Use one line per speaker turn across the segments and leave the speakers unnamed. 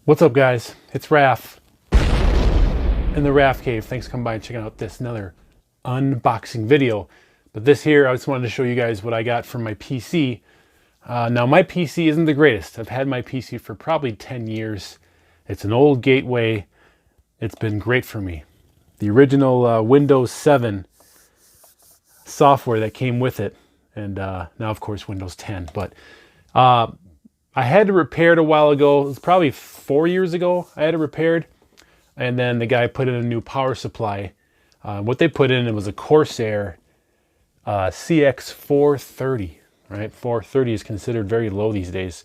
What's up, guys? It's Raf in the Rafcave. Thanks for coming by and checking out this another unboxing video. But this here, I just wanted to show you guys what I got from my PC. Now, my PC isn't the greatest. I've had my PC for probably 10 years. It's an old Gateway. It's been great for me. The original Windows 7 software that came with it, and now, of course, Windows 10. But I had to repair it a while ago. It was probably 4 years ago I had it repaired. And then the guy put in a new power supply. What they put in, it was a Corsair CX430, right? 430 is considered very low these days.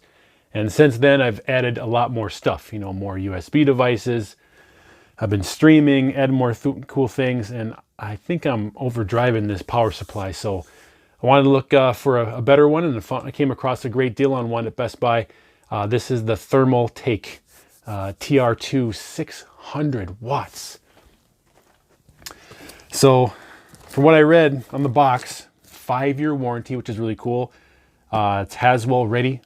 And since then, I've added a lot more stuff, you know, more USB devices. I've been streaming, adding more cool things, and I think I'm overdriving this power supply. So I wanted to look for a better one, and I came across a great deal on one at Best Buy. This is the Thermaltake TR2 600 watts. So from what I read on the box, 5-year warranty, which is really cool. It's Haswell ready,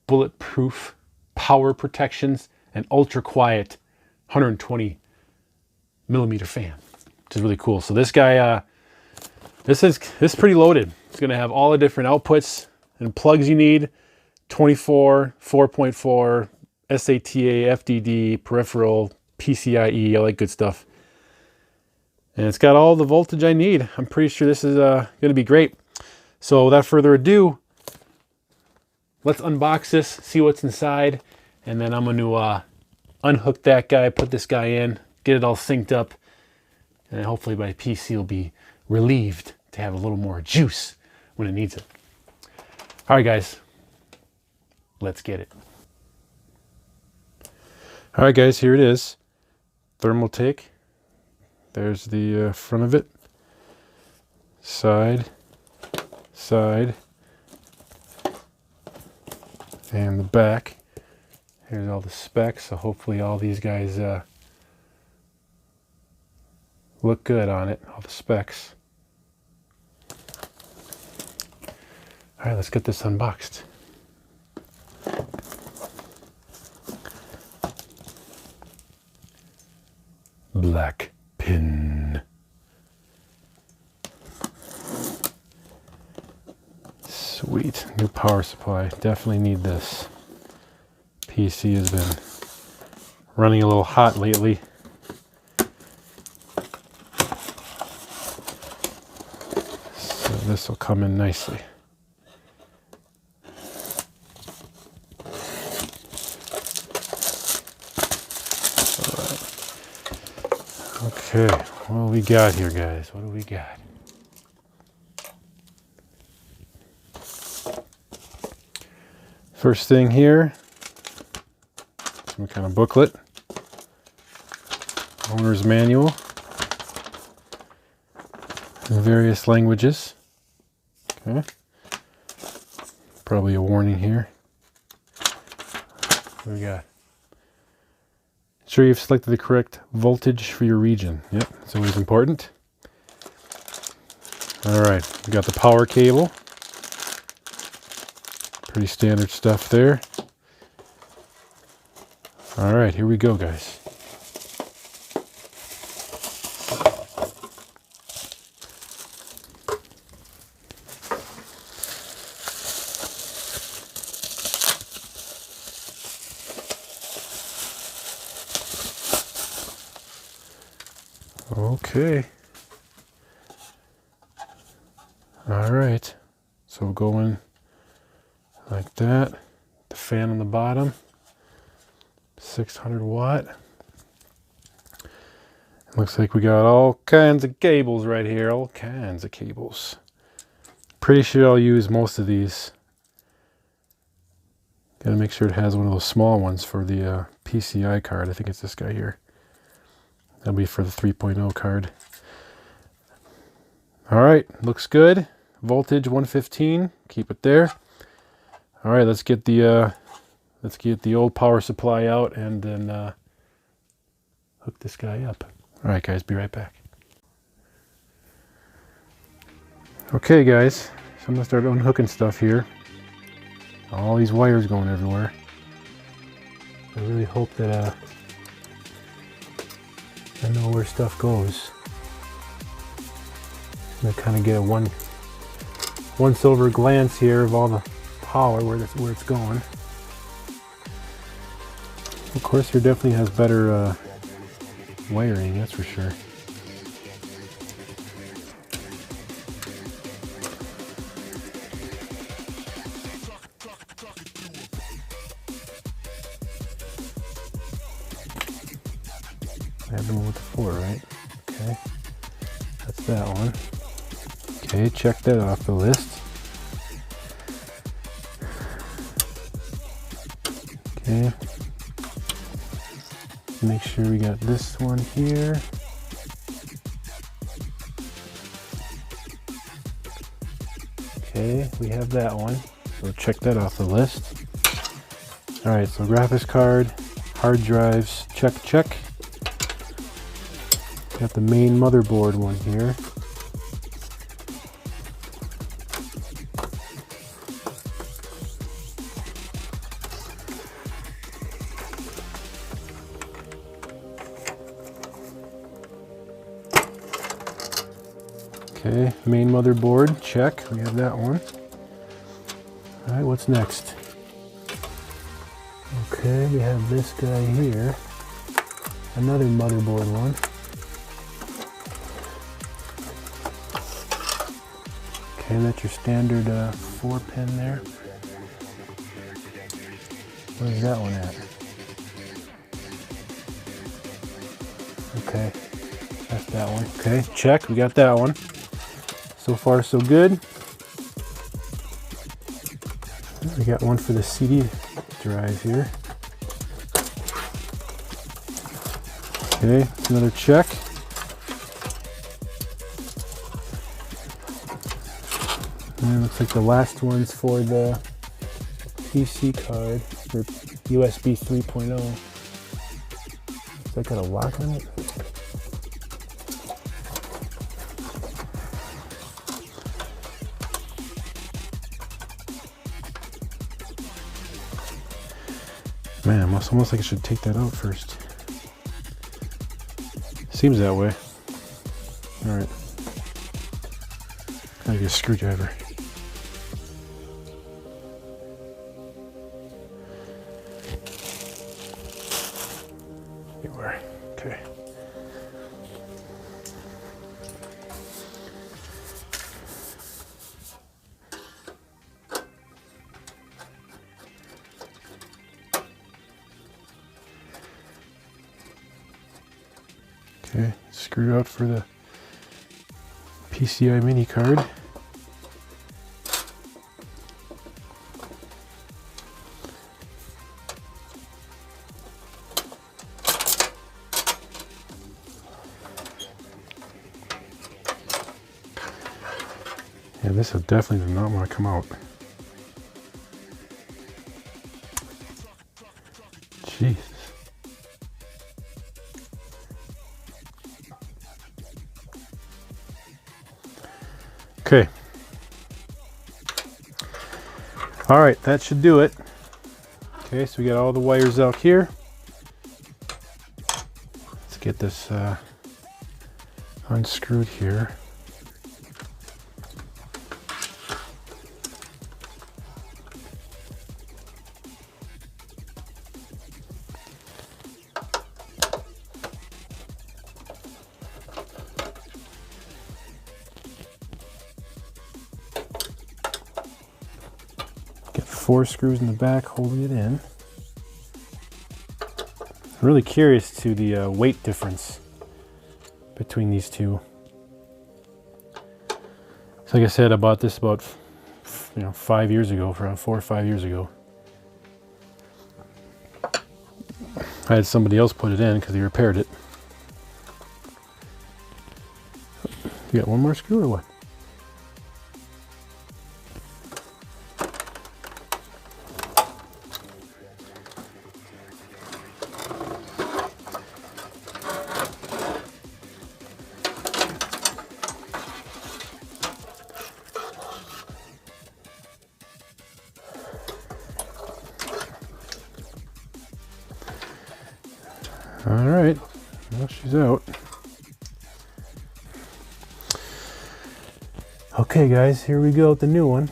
bulletproof, power protections, and ultra quiet 120 millimeter fan, which is really cool. So this guy, this is pretty loaded. It's going to have all the different outputs and plugs you need: 24, 4.4, SATA, FDD, peripheral, PCIe, all that good stuff. And it's got all the voltage I need. I'm pretty sure this is going to be great. So without further ado, let's unbox this, see what's inside, and then I'm going to unhook that guy, put this guy in, get it all synced up, and hopefully my PC will be relieved to have a little more juice when it needs it. All right, guys, let's get it. All right, guys, here it is. Thermaltake. There's the front of it. Side, side, and the back. Here's all the specs. So hopefully all these guys look good on it, all the specs. All right, let's get this unboxed. Black pin. Sweet, new power supply. Definitely need this. PC has been running a little hot lately. So this will come in nicely. Okay, what do we got here, guys? What do we got? First thing here, some kind of booklet, owner's manual, in various languages. Okay, probably a warning here. What do we got? Ensure you've selected the correct voltage for your region. Yep, it's always important. All right, we got the power cable. Pretty standard stuff there. All right, here we go, guys. Okay. All right. So we'll go in like that. The fan on the bottom. 600 watt. Looks like we got all kinds of cables right here. All kinds of cables. Pretty sure I'll use most of these. Gotta make sure it has one of those small ones for the PCI card. I think it's this guy here. That'll be for the 3.0 card. All right, looks good. Voltage 115. Keep it there. All right, let's get the old power supply out and then hook this guy up. All right, guys, be right back. Okay, guys, so I'm gonna start unhooking stuff here. All these wires going everywhere. I really hope that I know where stuff goes. I'm gonna kind of get a once over glance here of all the power, where it's going. Of course, there definitely has better wiring, that's for sure. I have the one with the 4, right? Okay, that's that one. Okay, check that off the list. Okay, make sure we got this one here. Okay, we have that one, so check that off the list. All right, so graphics card, hard drives, check. Got the main motherboard one here. Okay, main motherboard, check, we have that one. All right, what's next? Okay, we have this guy here, another motherboard one. Okay, that's your standard 4-pin there. Where's that one at? Okay, that's that one. Okay, check, we got that one. So far, so good. We got one for the CD drive here. Okay, that's another check. And it looks like the last one's for the PC card for USB 3.0. Has that got a lock on it? Man, it's almost like I should take that out first. Seems that way. All right. Gotta get a screwdriver. You are. Okay. Okay, screw out for the PCI mini card. Yeah, this definitely does not want to come out. Jeez. Okay. All right, that should do it. Okay, so we got all the wires out here. Let's get this unscrewed here. Get 4 screws in the back holding it in. I'm really curious to the weight difference between these two. So like I said, I bought this about 5 years ago, around 4 or 5 years ago. I had somebody else put it in because he repaired it. You got one more screw or what? Well, she's out. Okay guys, here we go with the new one.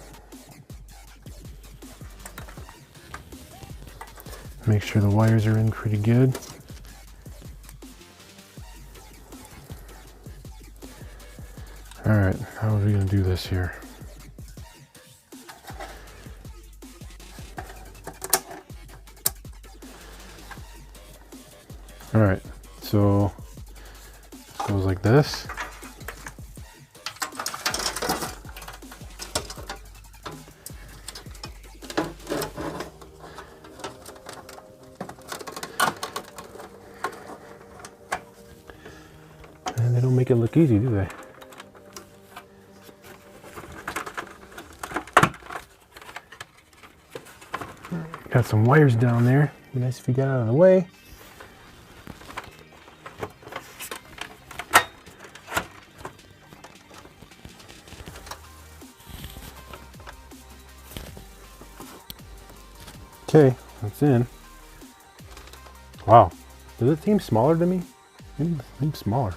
Make sure the wires are in pretty good. All right, how are we gonna do this here? All right, so it goes like this. And they don't make it look easy, do they? Got some wires down there. Be nice if you got out of the way. Okay, that's in. Wow, does it seem smaller to me? It seems smaller.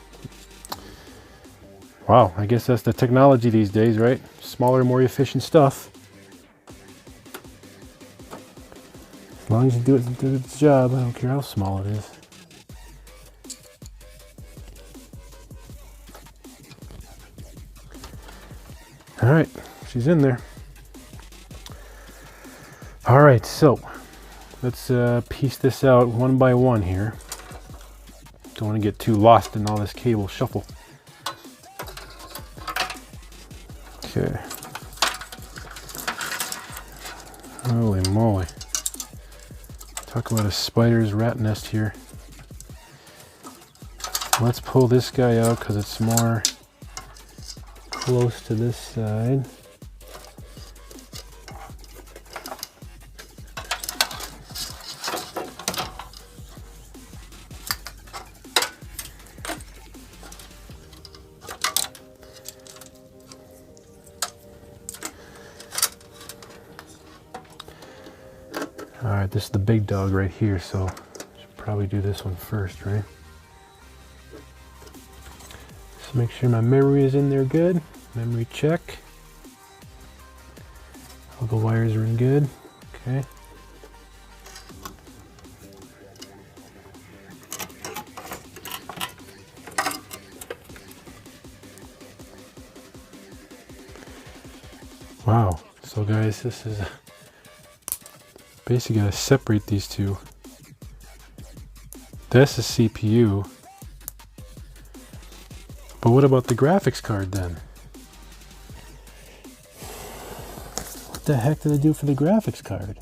Wow, I guess that's the technology these days, right? Smaller, more efficient stuff. As long as you do its job, I don't care how small it is. All right, she's in there. All right, so let's piece this out one by one here. Don't want to get too lost in all this cable shuffle. Okay. Holy moly. Talk about a spider's rat nest here. Let's pull this guy out because it's more close to this side. All right, this is the big dog right here, so I should probably do this one first, right? Just make sure my memory is in there good. Memory check. All the wires are in good. Okay. Wow. So guys, this is basically gotta separate these two. That's the CPU. But what about the graphics card then? What the heck did I do for the graphics card?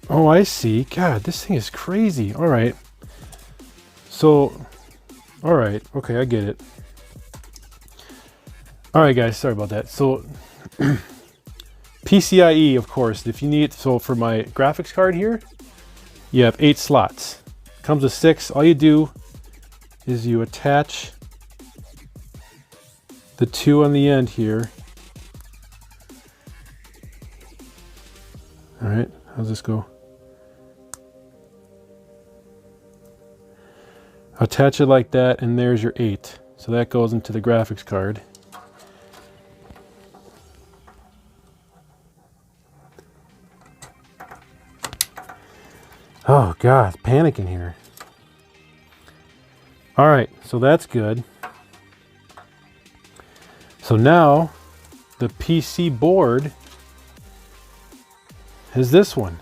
Oh, I see. God, this thing is crazy. All right. So, all right. Okay, I get it. All right, guys. Sorry about that. So, PCIe, of course, if you need, so for my graphics card here, you have 8 slots. Comes with 6. All you do is you attach the 2 on the end here. All right, how's this go? Attach it like that, and there's your 8. So that goes into the graphics card. Oh God, panicking here. All right, so that's good. So now the PC board has this one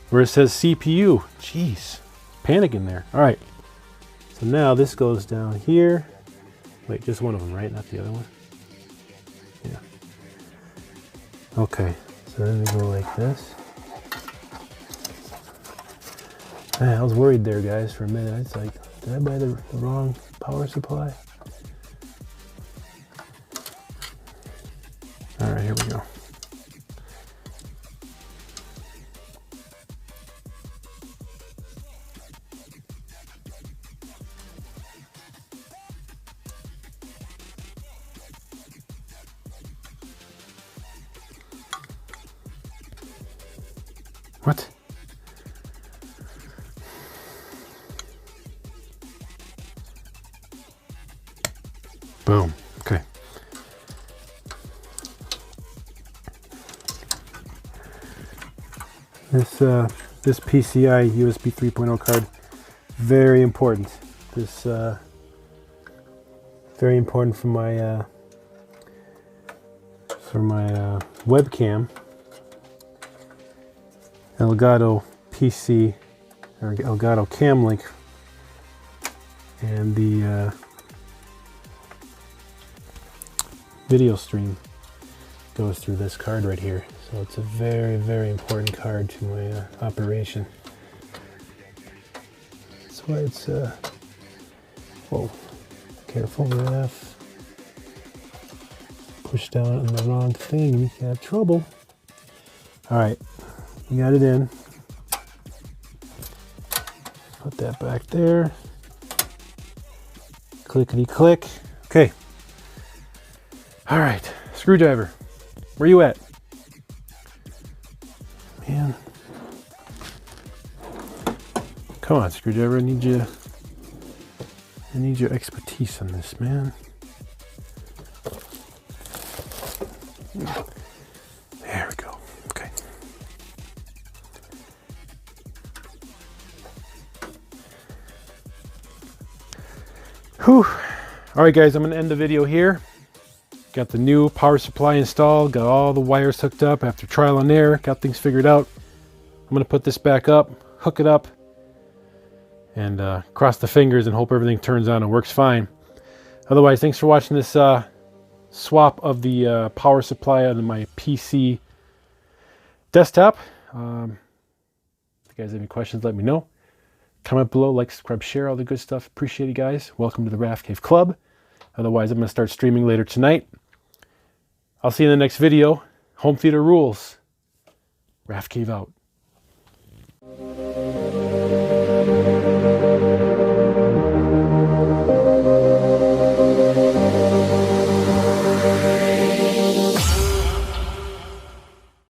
where it says CPU. Jeez, panicking there. All right, so now this goes down here. Wait, just one of them, right? Not the other one? Yeah. Okay, so then we go like this. Man, I was worried there, guys, for a minute. It's like, did I buy the wrong power supply? All right, here we go. What? Boom. Okay. This PCI USB 3.0 card, very important. This very important for my webcam. Elgato PC or Elgato Cam Link, and the video stream goes through this card right here. So it's a very, very important card to my operation. That's why it's whoa, careful, Raf. Push down on the wrong thing, you can have trouble. All right, you got it in. Put that back there. Clickety click. Okay. All right, screwdriver. Where you at? Man. Come on, screwdriver. I need your expertise on this, man. There we go. Okay. Whew. All right, guys, I'm going to end the video here. Got the new power supply installed, got all the wires hooked up after trial and error, got things figured out. I'm going to put this back up, hook it up, and cross the fingers and hope everything turns on and works fine. Otherwise, thanks for watching this swap of the power supply on my PC desktop. If you guys have any questions, let me know. Comment below, like, subscribe, share, all the good stuff. Appreciate you guys. Welcome to the Rafcave Club. Otherwise, I'm going to start streaming later tonight. I'll see you in the next video. Home theater rules. Rafcave out.